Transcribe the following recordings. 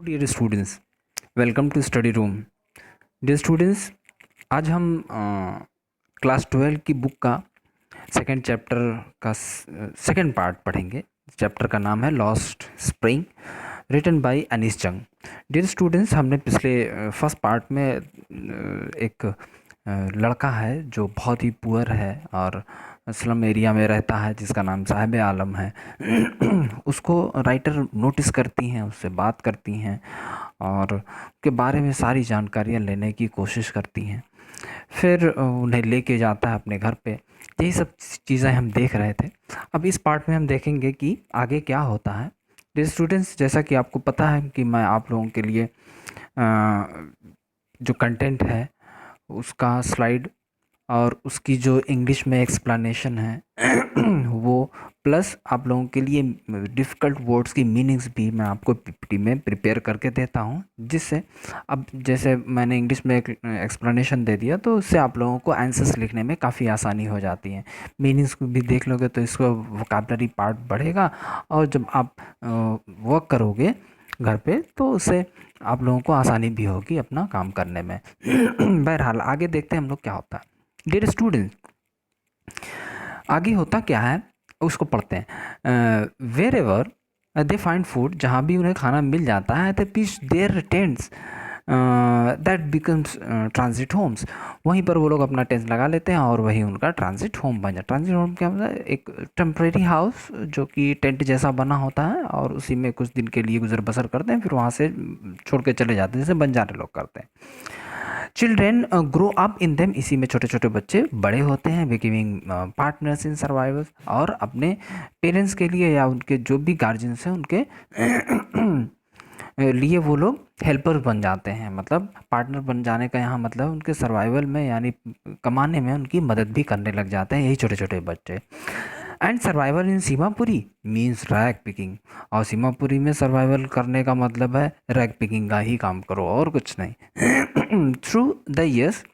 Dear students, welcome to study room. Dear students, आज हम class 12 की बुक का सेकंड चैप्टर का सेकंड पार्ट पढ़ेंगे। चैप्टर का नाम है lost spring, written by Anees Jung. Dear students, हमने पिछले फर्स्ट पार्ट में एक लड़का है जो बहुत ही पुअर है और स्लम एरिया में रहता है, जिसका नाम साहिब आलम है। उसको राइटर नोटिस करती हैं, उससे बात करती हैं और उसके बारे में सारी जानकारियाँ लेने की कोशिश करती हैं। फिर उन्हें लेके जाता है अपने घर पे। यही सब चीज़ें हम देख रहे थे। अब इस पार्ट में हम देखेंगे कि आगे क्या होता है। डियर स्टूडेंट्स, जैसा कि आपको पता है कि मैं आप लोगों के लिए जो कंटेंट है उसका स्लाइड और उसकी जो इंग्लिश में एक्सप्लेनेशन है वो प्लस आप लोगों के लिए डिफ़िकल्ट वर्ड्स की मीनिंग्स भी मैं आपको पीपीटी में प्रिपेयर करके देता हूँ, जिससे अब जैसे मैंने इंग्लिश में एक एक्सप्लेनेशन दे दिया तो उससे आप लोगों को आंसर्स लिखने में काफ़ी आसानी हो जाती है। मीनिंग्स को भी देख लोगे तो इसका वोकैबुलरी पार्ट बढ़ेगा और जब आप वर्क करोगे घर पे तो उससे आप लोगों को आसानी भी होगी अपना काम करने में। बहरहाल आगे देखते हैं हम लोग क्या होता है। डियर स्टूडेंट, आगे होता क्या है उसको पढ़ते हैं। Wherever they find food, जहाँ भी उन्हें खाना मिल जाता है, the piece their tents that becomes transit homes. वहीं पर वो लोग अपना टेंट लगा लेते हैं और वही उनका ट्रांजिट होम बन जाता है। ट्रांजिट होम क्या मतलब? एक टेम्परेरी हाउस जो कि टेंट जैसा बना होता है और उसी में कुछ दिन के लिए गुजर बसर करते हैं, फिर वहाँ से छोड़ के चले जाते हैं, जैसे बंजारे लोग करते हैं। Children grow up in them, इसी में छोटे छोटे बच्चे बड़े होते हैं, बिकमिंग पार्टनर्स इन सर्वाइवल, और अपने पेरेंट्स के लिए या उनके जो भी गार्जियंस हैं उनके लिए वो लोग हेल्पर बन जाते हैं। मतलब पार्टनर बन जाने का यहाँ मतलब उनके सर्वाइवल में यानी कमाने में उनकी मदद भी करने लग जाते हैं यही छोटे छोटे बच्चे। And survival in Seemapuri means rag picking, और सीमापुरी में सर्वाइवल करने का मतलब है रैग पिकिंग का ही काम करो और कुछ नहीं। Through the years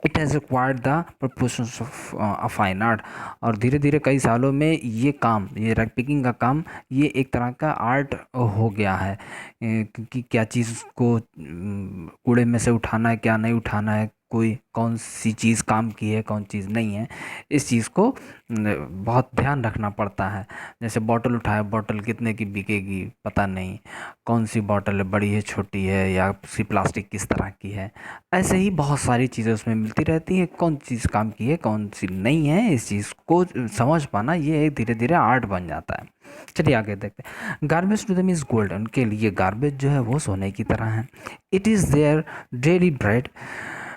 it has acquired the proportions of fine art, और धीरे धीरे कई सालों में ये काम, ये रैग पिकिंग का काम, ये एक तरह का आर्ट हो गया है। कि क्या चीज़ को कूड़े में से उठाना है, क्या नहीं उठाना है, कोई कौन सी चीज़ काम की है, कौन चीज़ नहीं है, इस चीज़ को बहुत ध्यान रखना पड़ता है। जैसे बॉटल उठाए, बॉटल कितने की बिकेगी पता नहीं, कौन सी बॉटल है, बड़ी है छोटी है, या उसकी प्लास्टिक किस तरह की है। ऐसे ही बहुत सारी चीज़ें उसमें मिलती रहती हैं, कौन चीज़ काम की है कौन सी नहीं है, इस चीज़ को समझ पाना ये धीरे धीरे आर्ट बन जाता है। चलिए आगे देखते हैं। Garbage to them is gold, उनके लिए गार्बेज जो है वो सोने की तरह है। It is their daily bread,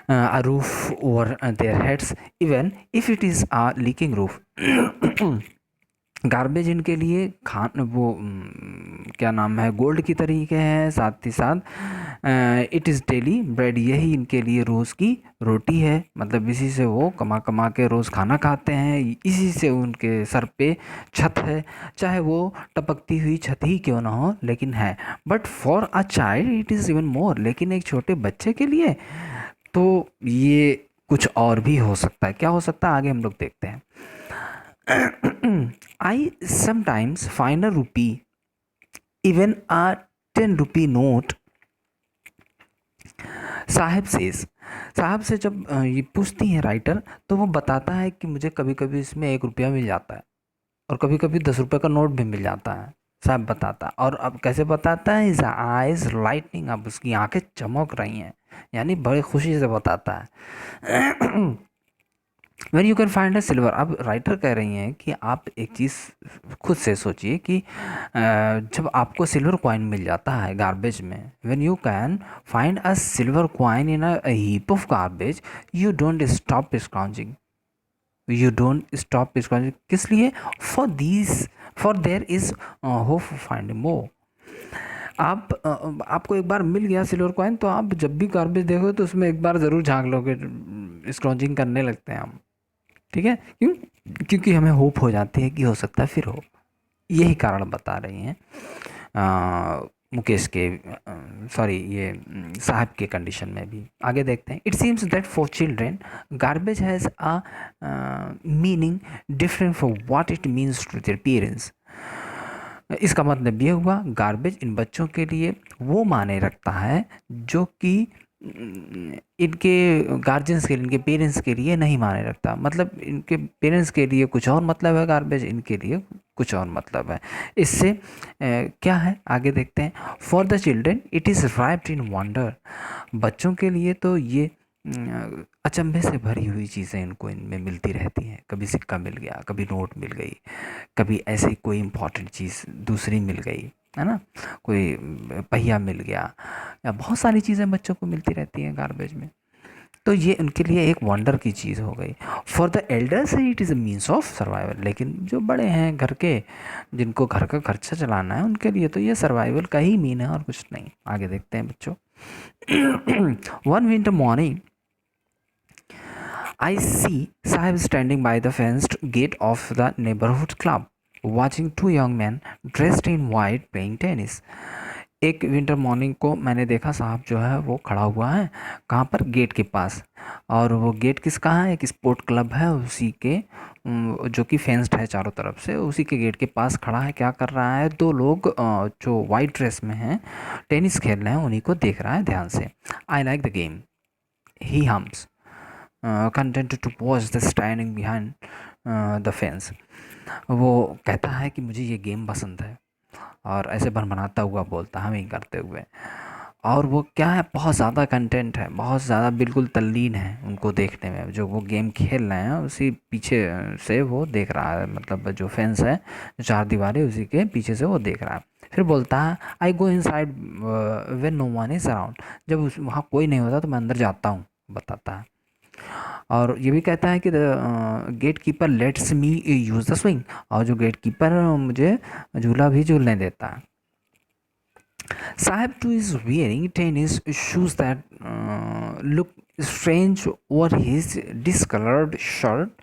a roof over their heads, even if it is a leaking roof. Garbage इनके लिए खान वो क्या नाम है, गोल्ड की तरीके हैं, साथ ही साथ इट इज़ डेली ब्रेड, यही इनके लिए रोज़ की रोटी है। मतलब इसी से वो कमा कमा के रोज़ खाना खाते हैं, इसी से उनके सर पे छत है, चाहे वो टपकती हुई छत ही क्यों ना हो, लेकिन है। But for a child it is even more, लेकिन एक छोटे बच्चे के लिए तो ये कुछ और भी हो सकता है। क्या हो सकता है आगे हम लोग देखते हैं। I sometimes find a rupee, even a 10 rupee note. साहब सेज, साहब से जब ये पूछती है राइटर, तो वो बताता है कि मुझे कभी कभी इसमें 1 रुपया मिल जाता है और कभी कभी 10 रुपये का नोट भी मिल जाता है। साहब बताता है, और अब कैसे बताता है, इज आइज लाइटनिंग, अब उसकी आंखें चमक रही हैं, यानी बड़ी खुशी से बताता है। When you can find a silver, अब राइटर कह रही हैं कि आप एक चीज़ खुद से सोचिए कि जब आपको सिल्वर कॉइन मिल जाता है गार्बेज में, when you can find a silver coin in a heap of garbage, you don't stop scorching, you don't stop scorching, किस लिए? For their is hope find more. आपको एक बार मिल गया सिल्वर कॉइन, तो आप जब भी गार्बेज देखो तो उसमें एक बार ज़रूर झांक लोगे, स्क्रॉचिंग करने लगते हैं हम। ठीक है, क्यों? क्योंकि हमें होप हो जाती है कि हो सकता है फिर हो। यही कारण बता रही हैं मुकेश के, सॉरी ये साहब के कंडीशन में भी। आगे देखते हैं। It seems that for children garbage has a meaning different for what it means to their parents. इसका मतलब ये हुआ गार्बेज इन बच्चों के लिए वो माने रखता है जो कि इनके गार्जियंस के लिए, इनके पेरेंट्स के लिए नहीं माने रखता। मतलब इनके पेरेंट्स के लिए कुछ और मतलब है गार्बेज, इनके लिए कुछ और मतलब है। इससे क्या है आगे देखते हैं। For the children it is wrapped in wonder. बच्चों के लिए तो ये अचंभे से भरी हुई चीज़ें इनको इनमें मिलती रहती हैं। कभी सिक्का मिल गया, कभी नोट मिल गई, कभी ऐसी कोई इम्पोर्टेंट चीज़ दूसरी मिल गई, है ना, कोई पहिया मिल गया, या बहुत सारी चीज़ें बच्चों को मिलती रहती हैं गार्बेज में। तो ये उनके लिए एक वंडर की चीज़ हो गई। For the elders it is a means of survival. लेकिन जो बड़े हैं घर के, जिनको घर का खर्चा चलाना है, उनके लिए तो ये सर्वाइवल का ही मीन है और कुछ नहीं। आगे देखते हैं बच्चों। One winter morning I see Sahib standing by the fenced gate of the neighborhood club, watching two young men dressed in white playing tennis. एक विंटर मॉर्निंग को मैंने देखा साहब जो है वो खड़ा हुआ है कहाँ पर, गेट के पास। और वो गेट किसका है, एक स्पोर्ट क्लब है उसी के, जो कि फेंस्ड है चारों तरफ से, उसी के गेट के पास खड़ा है। क्या कर रहा है, दो लोग जो वाइट ड्रेस में हैं टेनिस खेल रहे हैं, उन्हीं को देख रहा है ध्यान से। I like the game he hums, content to watch the standing behind the fence। वो कहता है कि मुझे ये गेम पसंद है, और ऐसे भनभनाता हुआ बोलता है हम ही करते हुए। और वो क्या है, बहुत ज़्यादा कंटेंट है, बहुत ज़्यादा बिल्कुल तल्लीन है उनको देखने में। जो वो गेम खेल रहे हैं उसी पीछे से वो देख रहा है, मतलब जो फेंस है, जो चार दीवारें, उसी के पीछे से वो देख रहा है। फिर बोलता है I go inside when no one is around. जब वहाँ कोई नहीं होता तो मैं अंदर जाता हूँ, बताता है। और ये भी कहता है कि gate keeper lets me use the swing. और जो गेट कीपर मुझे झूला भी झूलने देता है। साहब two is wearing tennis shoes that look strange over his discoloured shirt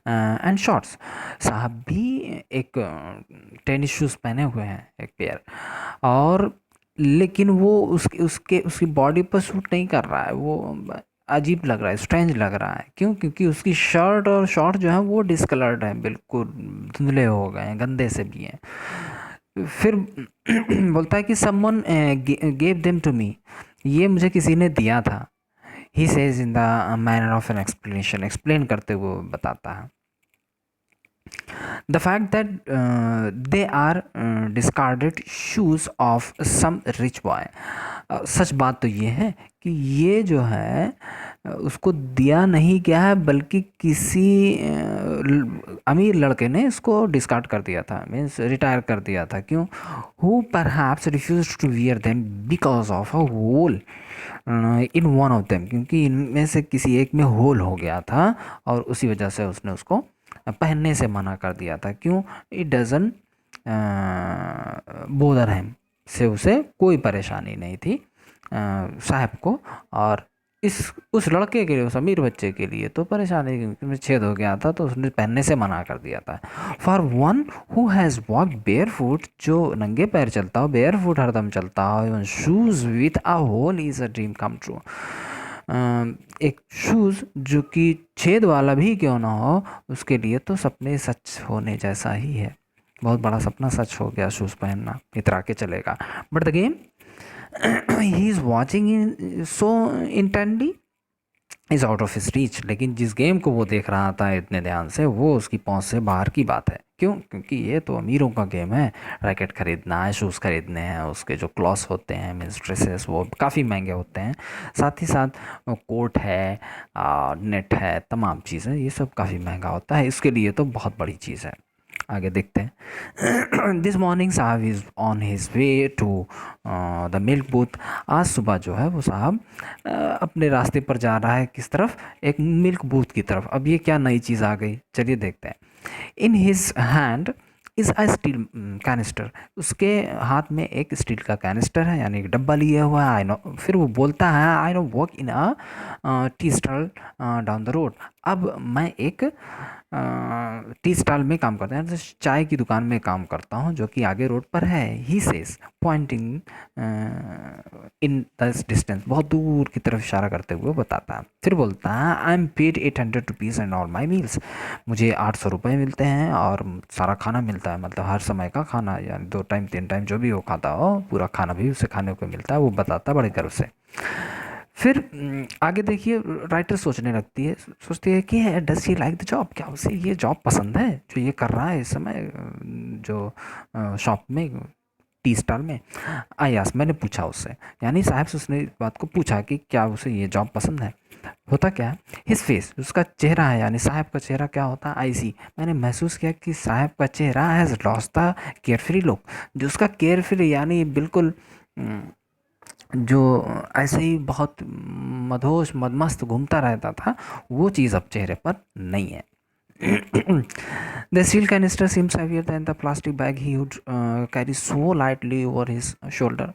and shorts. साहब भी एक टेनिस शूज़ पहने हुए हैं, एक पेयर, और लेकिन वो उसकी बॉडी पर सूट नहीं कर रहा है। वो अजीब लग रहा है, स्ट्रेंज लग रहा है। क्यों? क्योंकि उसकी शर्ट और शॉर्ट जो है वो डिसकलर्ड है, बिल्कुल धुंधले हो गए हैं, गंदे से भी हैं। फिर बोलता है कि someone gave them to me, ये मुझे किसी ने दिया था। He says in the manner of an explanation, explain करते हुए बताता है। The fact that they are discarded shoes of some rich boy। सच बात तो ये है कि ये जो है उसको दिया नहीं गया है, बल्कि किसी अमीर लड़के ने इसको डिस्कार्ड कर दिया था, मीन्स रिटायर कर दिया था। क्यों? Who perhaps refuse to wear them because of a hole in one of them. क्योंकि इनमें से किसी एक में होल हो गया था और उसी वजह से उसने उसको पहनने से मना कर दिया था। क्यों? इट डजन बोदर हिम, से उसे कोई परेशानी नहीं थी साहब को। और उस लड़के के लिए, उस अमीर बच्चे के लिए तो परेशानी, क्योंकि छेद हो गया था तो उसने पहनने से मना कर दिया था। For one who has walk bear foot, जो नंगे पैर चलता हो, बेयर फुट हरदम चलता हो, shoes with a hole is a dream come true. एक शूज़ जो कि छेद वाला भी क्यों ना हो, उसके लिए तो सपने सच होने जैसा ही है। बहुत बड़ा सपना सच हो गया शूज़ पहनना, इतरा के चलेगा। But the game he is watching in so intently is out of his reach. लेकिन जिस गेम को वो देख रहा था इतने ध्यान से, वो उसकी पहुंच से बाहर की बात है। क्यों? क्योंकि ये तो अमीरों का गेम है। रैकेट खरीदना है, शूज़ खरीदने हैं, उसके जो क्लॉथ्स होते हैं, मीन्स ड्रेसेस, वो काफ़ी महंगे होते हैं। साथ ही साथ कोट है, नेट है, तमाम चीज़ें, ये सब काफ़ी महंगा होता है। इसके लिए तो बहुत बड़ी चीज़ है। आगे देखते हैं। This morning Saheb is on his way to the milk booth. आज सुबह जो है वो साहब अपने रास्ते पर जा रहा है, किस तरफ? एक मिल्क बूथ की तरफ। अब ये क्या नई चीज़ आ गई, चलिए देखते हैं। In his hand is a steel canister. उसके हाथ में एक स्टील का कैनिस्टर है, यानी एक डब्बा लिया हुआ है। आई नो, फिर वो बोलता है I know work in a tea stall down the road. अब मैं एक टी स्टॉल में काम करता हूँ, चाय की दुकान में काम करता हूँ जो कि आगे रोड पर है। ही सेज पॉइंटिंग इन दस डिस्टेंस, बहुत दूर की तरफ इशारा करते हुए बताता है। फिर बोलता है I am paid 800 rupees and all my meals, मुझे 800 रुपये मिलते हैं और सारा खाना मिलता है, मतलब हर समय का खाना, यानी 2 टाइम 3 टाइम जो भी वो खाता हो पूरा खाना भी उसे खाने को मिलता है। वो बताता है बड़े गर्व से। फिर आगे देखिए, राइटर सोचने लगती है, सोचती है कि does she like the job, क्या उसे ये जॉब पसंद है जो ये कर रहा है इस समय, जो शॉप में, टी स्टॉल में। आयास, मैंने पूछा उससे, यानी साहब से उसने इस बात को पूछा कि क्या उसे ये जॉब पसंद है। होता क्या है, हिज फेस, उसका चेहरा है, यानी साहब का चेहरा क्या होता है, आई सी, मैंने महसूस किया कि साहब का चेहरा has lost the carefree look, जो उसका केयरफ्री यानी बिल्कुल जो ऐसे ही बहुत मदहोश मदमस्त घूमता रहता था, वो चीज़ अब चेहरे पर नहीं है। The steel canister seems heavier than the plastic bag he would carry so lightly over his shoulder.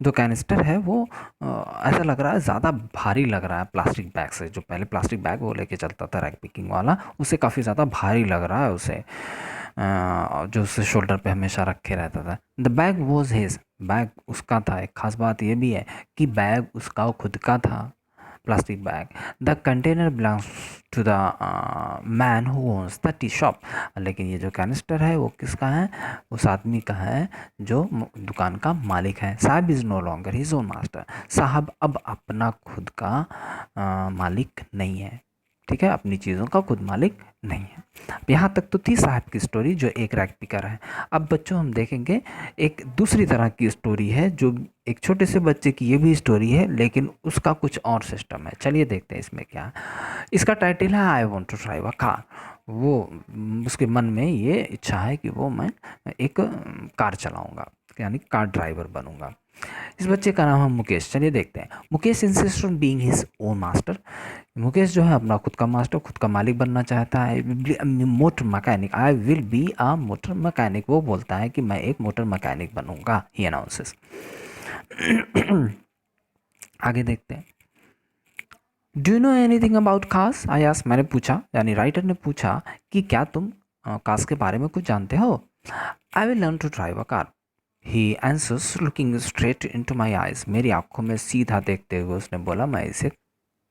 जो कैनिस्टर है वो ऐसा लग रहा है ज़्यादा भारी लग रहा है प्लास्टिक बैग से, जो पहले प्लास्टिक बैग वो लेके चलता था रैक पिकिंग वाला, उससे काफ़ी ज़्यादा भारी लग रहा है उसे, जो उससे शोल्डर पे हमेशा रखे रहता था। The bag was his, bag उसका था। एक खास बात ये भी है कि बैग उसका खुद का था, plastic bag. The container belongs to the man who owns the tea shop, लेकिन ये जो कैनिस्टर है वो किसका है, उस आदमी का है जो दुकान का मालिक है। Saheb is no longer his own master, Saheb अब अपना खुद का मालिक नहीं है, ठीक है, अपनी चीज़ों का खुद मालिक नहीं है। यहाँ तक तो थी साहब की स्टोरी जो एक रैक पिकर है। अब बच्चों हम देखेंगे एक दूसरी तरह की स्टोरी है, जो एक छोटे से बच्चे की ये भी स्टोरी है, लेकिन उसका कुछ और सिस्टम है। चलिए देखते हैं इसमें क्या है। इसका टाइटल है I want to drive a car. वो उसके मन में ये इच्छा है कि वो मैं एक कार चलाऊँगा, यानी कार ड्राइवर बनूँगा। इस बच्चे का नाम है मुकेश। चलिए देखते हैं। Mukesh insist on being his own master, Mukesh जो है अपना खुद का मास्टर, खुद का मालिक बनना चाहता है। Motor mechanic, I will be a motor mechanic, वो बोलता है कि मैं एक मोटर मैकेनिक बनूंगा, ही अनाउंसेस। आगे देखते हैं। Do you know anything about cars, I asked, मैंने पूछा, यानी राइटर ने पूछा कि क्या तुम कार्स के बारे में कुछ जानते हो। I will learn to drive a car, he answers looking straight into my eyes, मेरी आंखों में सीधा देखते हुए उसने बोला मैं इसे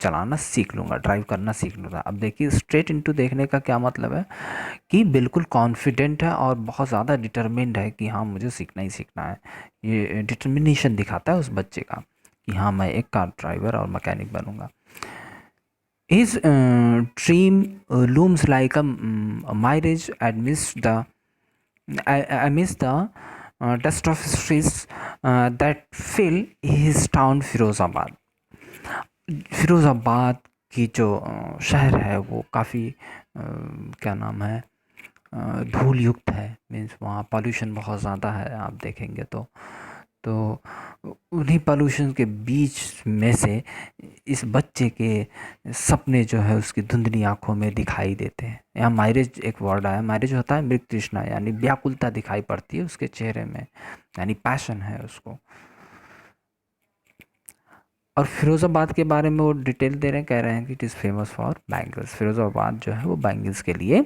चलाना सीख लूँगा, ड्राइव करना सीख लूँगा। अब देखिए स्ट्रेट इनटू देखने का क्या मतलब है कि बिल्कुल कॉन्फिडेंट है और बहुत ज़्यादा डिटरमिन्ड है कि हाँ मुझे सीखना ही सीखना है। ये डिटर्मिनेशन दिखाता है उस बच्चे का कि हाँ मैं एक कार ड्राइवर और mechanic बनूँगा। His dream looms like a mirage amidst the dust of streets that fill his town Firozabad. Firozabad की जो शहर है वो काफ़ी क्या नाम है, धूल युक्त है, मीन्स वहाँ पॉल्यूशन बहुत ज़्यादा है आप देखेंगे तो उन्हीं पॉल्यूशन के बीच में से इस बच्चे के सपने जो है उसकी धुंधली आंखों में दिखाई देते हैं। यहाँ मायरेज एक वर्ड आया, मायरेज होता है मृग तृष्णा, यानी व्याकुलता दिखाई पड़ती है उसके चेहरे में, यानी पैशन है उसको। और फिरोज़ाबाद के बारे में वो डिटेल दे रहे हैं, कह रहे हैं कि it is famous for bangles, Firozabad जो है वो बैंगल्स के लिए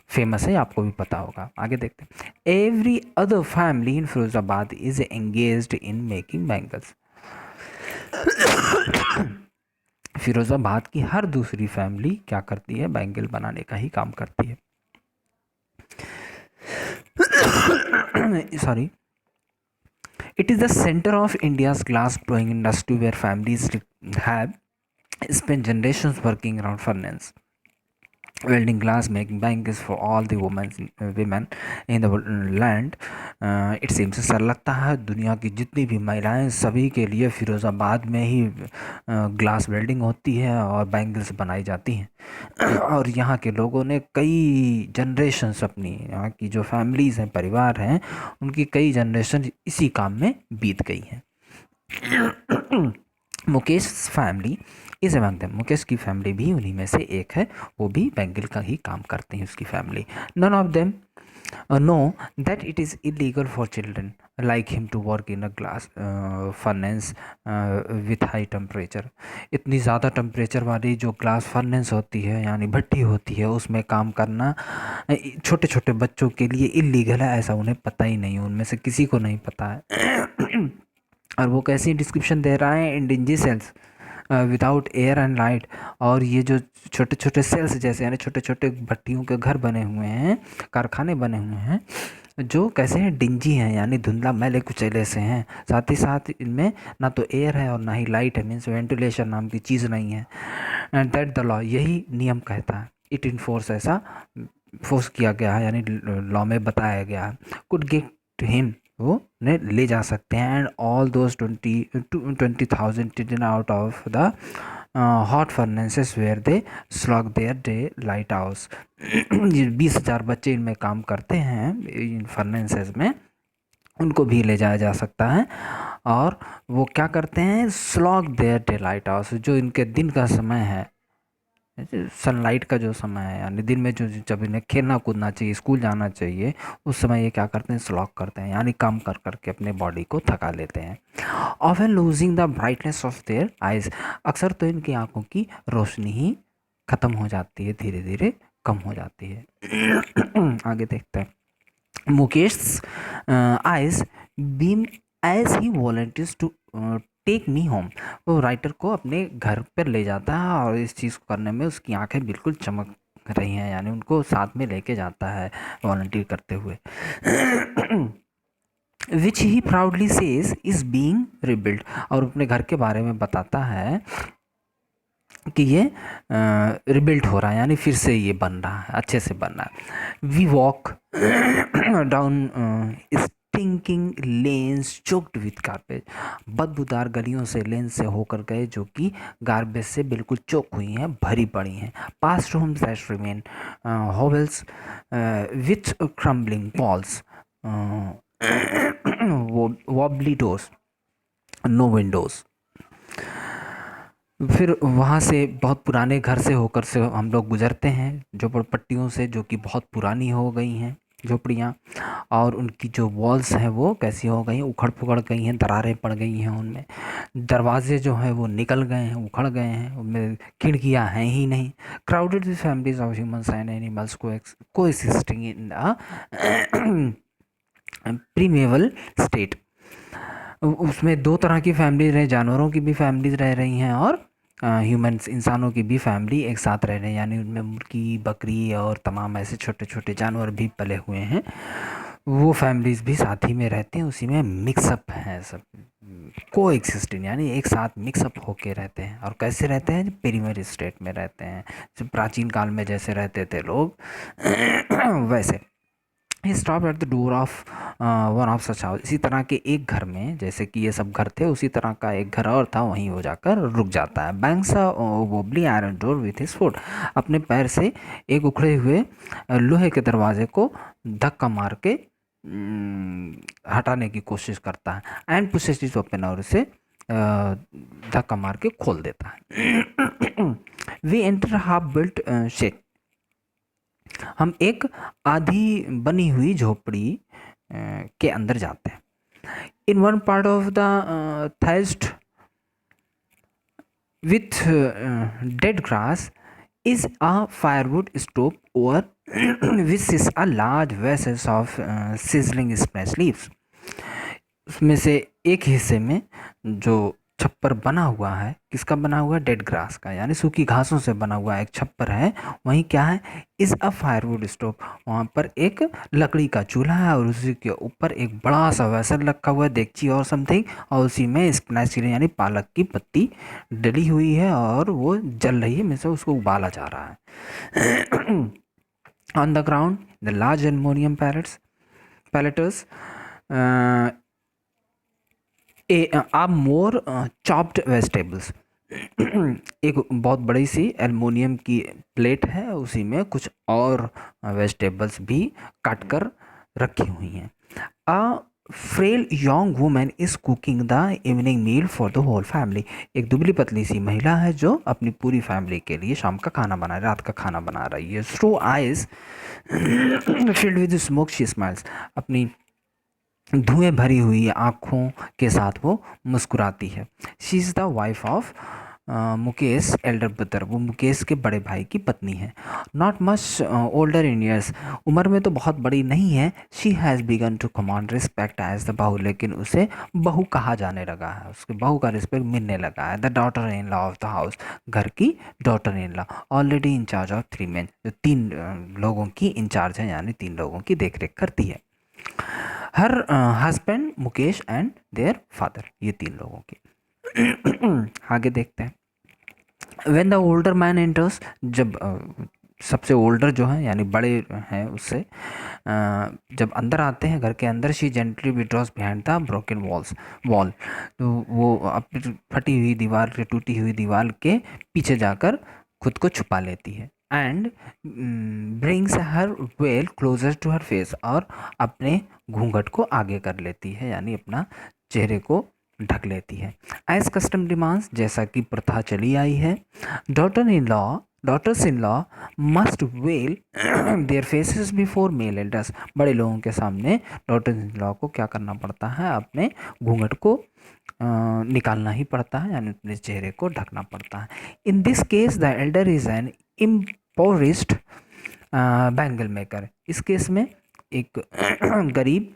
फेमस है, आपको भी पता होगा। आगे देखते हैं। Every other family in Firozabad is engaged in making bangles, Firozabad की हर दूसरी फैमिली क्या करती है, बैंगल बनाने का ही काम करती है। Sorry, it is the center of India's glass blowing industry where families have spent generations working around furnace, welding glass, making bangles for all the women in the land. It seems sir लगता है दुनिया की जितनी भी महिलाएं सभी के लिए फिरोज़ाबाद में ही ग्लास वेल्डिंग होती है और बैंगल्स बनाई जाती हैं। और यहाँ के लोगों ने कई जनरेशन्स, अपनी यहाँ की जो फैमिलीज़ हैं, परिवार हैं, उनकी कई जनरेशन इसी काम में बीत गई हैं। Mukesh family is among them, Mukesh की फैमिली भी उन्हीं में से एक है, वो भी बैंगल का ही काम करते हैं उसकी family. None of them know that it is illegal for children, like him to work in a glass furnace with high temperature. इतनी ज़्यादा टेम्परेचर वाली जो ग्लास फर्नेस होती है यानी भट्टी होती है, उसमें काम करना छोटे छोटे बच्चों के लिए इलीगल है, ऐसा उन्हें पता ही नहीं, उनमें से किसी को नहीं पता है। और वो कैसी डिस्क्रिप्शन दे रहा है, in dingy cells without air and light. और ये जो छोटे छोटे सेल्स जैसे यानी छोटे छोटे भट्टियों के घर बने हुए हैं, कारखाने बने हुए हैं, जो कैसे हैं, डिंजी हैं यानी धुंधला मैले कुचैले से हैं। साथ ही साथ इनमें ना तो एयर है और ना ही लाइट है, मीन्स वेंटिलेशन नाम की चीज़ नहीं है। एंड दैट द लॉ, यही नियम कहता है, इट इन्फोर्स, ऐसा फोर्स किया गया है यानी लॉ में बताया गया है। कुड गेट हिम, वो ने ले जा सकते हैं। And all those 20,000 hidden out of the hot furnaces where they slog their daylight house. ये 20,000 बच्चे इनमें काम करते हैं इन फर्नेसेस में, उनको भी ले जाया जा सकता है। और वो क्या करते हैं, slog their daylight house, जो इनके दिन का समय है, सनलाइट का जो समय है यानी दिन में जो जब इन्हें खेलना कूदना चाहिए, स्कूल जाना चाहिए, उस समय ये क्या करते हैं, स्लॉग करते हैं यानी काम कर करके अपने बॉडी को थका लेते हैं। Often losing the brightness of their eyes, अक्सर तो इनकी आंखों की रोशनी ही खत्म हो जाती है, धीरे धीरे कम हो जाती है। आगे देखते हैं। Mukesh eyes beam as he volunteers to take me home. वो राइटर को अपने घर पर ले जाता है और इस चीज़ को करने में उसकी आंखें बिल्कुल चमक रही हैं, यानी उनको साथ में लेके जाता है वॉलंटियर करते हुए। Which he proudly says is being rebuild, और अपने घर के बारे में बताता है कि ये रिबिल्ट हो रहा है यानी फिर से ये बन रहा है, अच्छे से बन रहा है। We walk down stinking lanes choked with garbage, बदबूदार गलियों से लेन से होकर गए जो कि गार्बेज से बिल्कुल चोक हुई हैं, भरी पड़ी हैं। Past rooms that remain hovels with crumbling walls, wobbly doors, no windows. फिर वहाँ से बहुत पुराने घर से होकर से हम लोग गुजरते हैं, झोपड़पट्टियों से जो कि बहुत पुरानी हो गई हैं झोपड़ियाँ, और उनकी जो वॉल्स हैं वो कैसी हो गई हैं, उखड़ पुखड़ गई हैं, दरारें पड़ गई हैं उनमें। दरवाजे जो हैं वो निकल गए हैं, उखड़ गए हैं, उनमें खिड़कियाँ हैं ही नहीं। Crowded with families of humans and animals को एग्जिस्टिंग इन द प्रीमेवल स्टेट। उसमें दो तरह की फैमिली रहे, जानवरों की भी फैमिलीज रह रही हैं और ह्यूमंस इंसानों की भी फैमिली एक साथ रह रहे हैं, यानी उनमें मुर्गी, बकरी और तमाम ऐसे छोटे छोटे जानवर भी पले हुए हैं, वो फैमिलीज भी साथ ही में रहते हैं, उसी में मिक्सअप हैं सब, को एग्जिस्टिंग यानी एक साथ मिक्सअप होके रहते हैं। और कैसे रहते हैं, पेरीमेरी स्टेट में रहते हैं, जो प्राचीन काल में जैसे रहते थे लोग वैसे। He stop at the door of one of such house, इसी तरह के एक घर में, जैसे कि ये सब घर थे उसी तरह का एक घर और था, वहीं वो जाकर रुक जाता है। Banks wobbly iron door with his foot, अपने पैर से एक उखड़े हुए लोहे के दरवाजे को धक्का मार के हटाने की कोशिश करता है। एंड पुशेस इट ओपन, और इसे धक्का मार के खोल देता है। We enter half built shack, हम एक आधी बनी हुई झोपड़ी के अंदर जाते हैं। In one part of the thirst with dead grass is a firewood stove over which is a large वेसेस ऑफ सिजलिंग स्प्रेस लीव्स। उसमें से एक हिस्से में जो छप्पर बना हुआ है, किसका बना हुआ है, डेड ग्रास का, यानी सूखी घासों से बना हुआ एक छप्पर है। वहीं क्या है, इज़ अ फायरवुड स्टोव, वहाँ पर एक लकड़ी का चूल्हा है और उसी के ऊपर एक बड़ा सा वेसल रखा हुआ है, देगची और समथिंग, और उसी में स्पिनाच यानी पालक की पत्ती डली हुई है और वो जल रही है, में से उसको उबाला जा रहा है। On the ground the large aluminium platters are more chopped vegetables, एक बहुत बड़ी सी एल्युमिनियम की प्लेट है, उसी में कुछ और वेजिटेबल्स भी काट कर रखी हुई हैं। A frail young women is cooking the evening meal for the whole family, एक दुबली पतली सी महिला है जो अपनी पूरी फैमिली के लिए शाम का खाना बना, रात का खाना बना रही है। Through eyes field with smoke she smiles, अपनी धुएं भरी हुई आँखों के साथ वो मुस्कुराती है। She is the wife of Mukesh elder brother, वो मुकेश के बड़े भाई की पत्नी है। Not much older in years, उम्र में तो बहुत बड़ी नहीं है। She has begun to command respect as the bahu, लेकिन उसे बहू कहा जाने लगा है, उसके बहू का रिस्पेक्ट मिलने लगा है। The daughter in law of the house, घर की daughter in law, already in charge of 3 main, जो 3 लोगों की इंचार्ज है, यानी 3 लोगों की देख रेख करती है। Her husband Mukesh and their father, ये 3 लोगों की। आगे देखते हैं। When the older man enters, जब सबसे ओल्डर जो है यानी बड़े हैं उससे जब अंदर आते हैं घर के अंदर, she gently withdraws behind the broken wall, तो वो अपनी फटी हुई दीवार के, टूटी हुई दीवार के पीछे जाकर खुद को छुपा लेती है। And brings her veil closer to her face, और अपने घूंघट को आगे कर लेती है, यानी अपना चेहरे को ढक लेती है। एज कस्टम डिमांड्स, जैसा कि प्रथा चली आई है, daughters in law must veil their faces before male elders, बड़े लोगों के सामने डॉटर्स इन लॉ को क्या करना पड़ता है, अपने घूंघट को निकालना ही पड़ता है, यानी अपने चेहरे को ढकना पड़ता है। In this case the elder is an impoverished bangle maker, इस केस में एक गरीब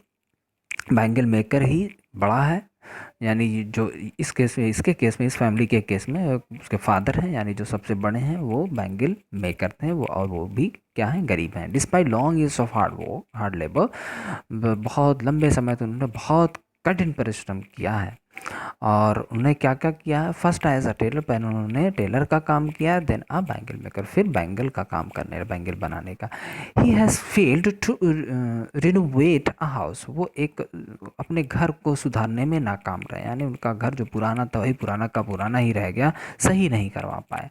बैंगल मेकर ही बड़ा है, यानी जो इस केस में, इसके केस में, इस फैमिली के केस में उसके फादर हैं, यानी जो सबसे बड़े हैं वो बैंगल मेकर थे वो, और वो भी क्या हैं, गरीब हैं। Despite long years of hard labour, बहुत लंबे समय तक उन्होंने बहुत कठिन परिश्रम किया है। और उन्होंने क्या क्या किया है, फर्स्ट एज अ टेलर, पहले उन्होंने टेलर का काम किया, देन अ बैंगल मेकर, फिर बैंगल का काम करने, बैंगल बनाने का। He has failed to renovate a house, वो एक अपने घर को सुधारने में नाकाम रहे, यानी उनका घर जो पुराना था वही पुराना का पुराना ही रह गया, सही नहीं करवा पाए।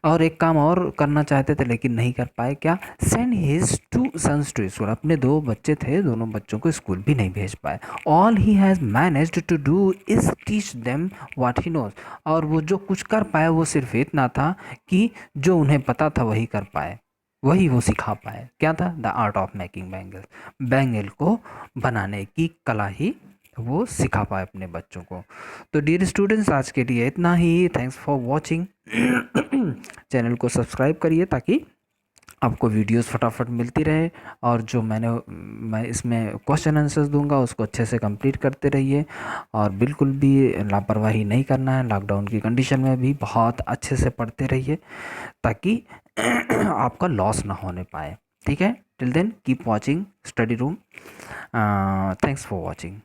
और एक काम और करना चाहते थे लेकिन नहीं कर पाए, क्या, send his 2 sons to school, अपने 2 बच्चे थे, दोनों बच्चों को स्कूल भी नहीं भेज पाए। All he has managed to do is teach them what he knows, और वो जो कुछ कर पाए वो सिर्फ इतना था कि जो उन्हें पता था वही कर पाए, वही वो सिखा पाए। क्या था, the art of making bangles, bangle को बनाने की कला ही वो सिखा पाए अपने बच्चों को। तो डियर स्टूडेंट्स, आज के लिए इतना ही। Thanks for watching. चैनल को सब्सक्राइब करिए ताकि आपको वीडियोस फटाफट मिलती रहे, और जो मैं इसमें क्वेश्चन आंसर्स दूंगा उसको अच्छे से कंप्लीट करते रहिए, और बिल्कुल भी लापरवाही नहीं करना है। लॉकडाउन की कंडीशन में भी बहुत अच्छे से पढ़ते रहिए ताकि आपका लॉस ना होने पाए। ठीक है, till then keep watching study room. Thanks for watching.